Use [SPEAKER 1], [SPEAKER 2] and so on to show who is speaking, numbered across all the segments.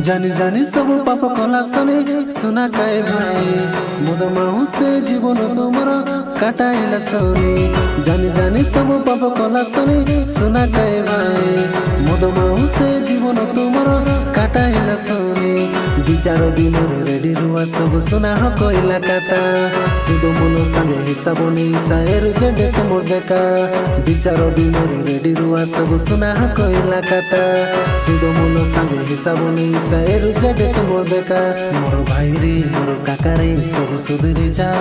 [SPEAKER 1] জানি জানি সব পাপ কলা শনি শোনা কায় ভাই মদ মাউসে জীবন তোমার কাটাইলা শনি জানি জানি সব পাপ কলা শনি শোনা কায় ভাই মদ মাউসে জীবন তোমার কাটাইলা শনি বিচার দিনের রেডি রুয়া সব শোনা কইলা কাতা শুধু মন সামনে হিসাব নেই সায়ের জেডে তোমার দেখা বিচার দিনের রেডি রুয়া সব শোনা কইলা কাতা শুধু মন সামনে হিসাব নেই সায়ের জেডে তোমার দেখা মোর ভাই রে মোর কাকা রে সব সুধরি যা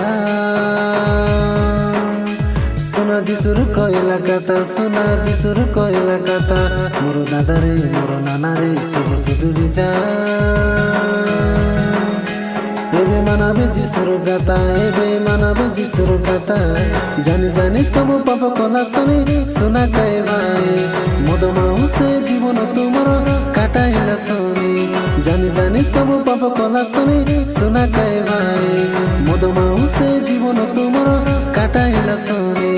[SPEAKER 1] সোনা যিশুর কইলা কাতা সোনা যিশুর কইলা কাতা মোর দাদা রে মোর নানা রে সব সুধরি যা এবে মানাবে যিশুর গাতা এবে মানাবে যিশুর গাতা জানি জানি সব পাপ কলা শনি শোনা কায় ভাই মদ মাউসে জীবন তোমার কাটাইলা শনি জানি জানি সব পাপ কলা শনি শোনা কায় ভাই মদ মাউসে জীবন তোমার কাটাইলা শনি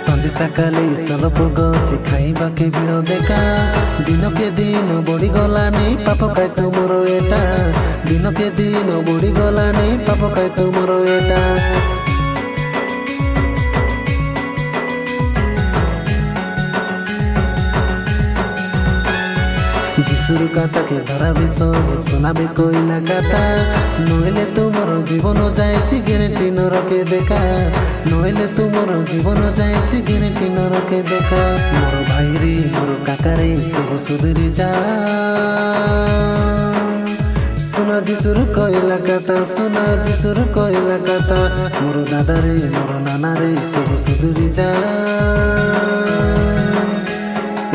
[SPEAKER 1] সঞ্জে সকালে সলপ গছে খাইবাকে ভিড় দেখা দিনকে দিন বড়ি গলানি পাপ খাই তোমর এটা দিনকে দিন বড়ি গলানি পাপ খাই তোমর এটা যিশুর কাতাকে ধরাবে সব শোনাবে কইলা কাতা নইলে তোমার জীবন যায় সিগারেটি নরকে দেখা নইলে তোমার জীবন যায় সিগারেটি নরকে দেখা মোর ভাই রে মোর কাকা রে সব সুধরি যা সোনা যিশুর কইলা কাতা সোনা যিশুর কইলা কাতা মোর দাদা রে মোর নানা রে সব সুধরি যা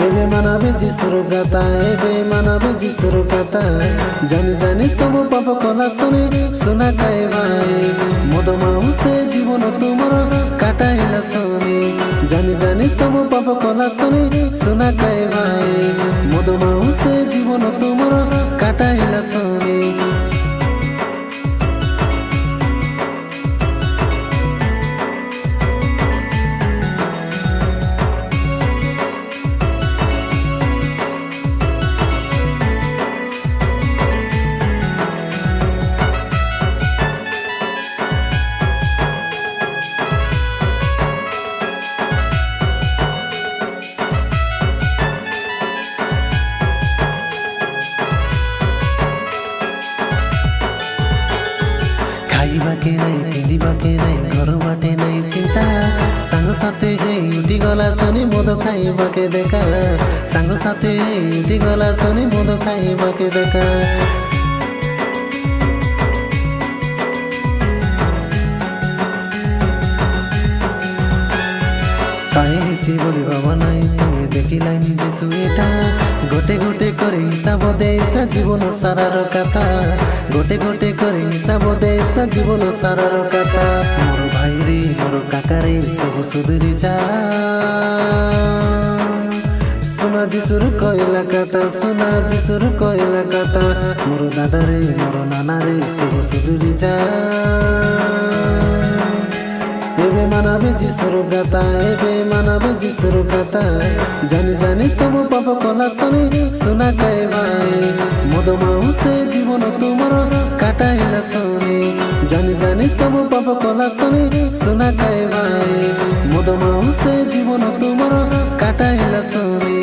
[SPEAKER 1] এবে মানাবে যিশুর গাতা এবে মানাবে যিশুর গাতা জানি জানি সব পাপ কলা শনি শোনা কায় ভাই মদ মাউসে জীবন তোমার কাটাইলা শনি জানি জানি সব পাপ কলা শনি শোনা কায় ভাই মদ মাউসে জীবন তোমার কাটাইলা শনি খাইবাকে নাই পিঁধিবাকে নাই ঘর বাটে নাই চিন্তা সাঙ্গ সাথে হেই উঠি গলা শনি মদ খাইবাকে দেখা সাঙ্গ সাথে হেই উঠি গলা শনি মদ খাইবাকে দেখা তাই হেসি বলি বাবা নাই তুমি দেখিলাই যিশু এটা গোটে গোটে করে হিসাব দেইসা জীবন সারার কথা গোটে গোটে করে হিসাব দেইসা জীবন সারার কথা মোর ভাই রে মোর কাকা রে সব সুধরি যা সোনা যিশুর কইলা কথা সোনা যিশুর কইলা কথা মোর দাদা রে মোর নানা রে সব সুধরি যা এবে মানাবে যিশুর গাতা এবে মানাবে যিশুর গাতা জানি জানি সব পাপ কলা শনি শোনা কায় ভাই মদ মাউসে জীবন তোমার কাটাইলা শনি জানি জানি সব পাপ কলা শনি শোনা কায় ভাই মদ মাউসে জীবন তোমার কাটাইলা শনি।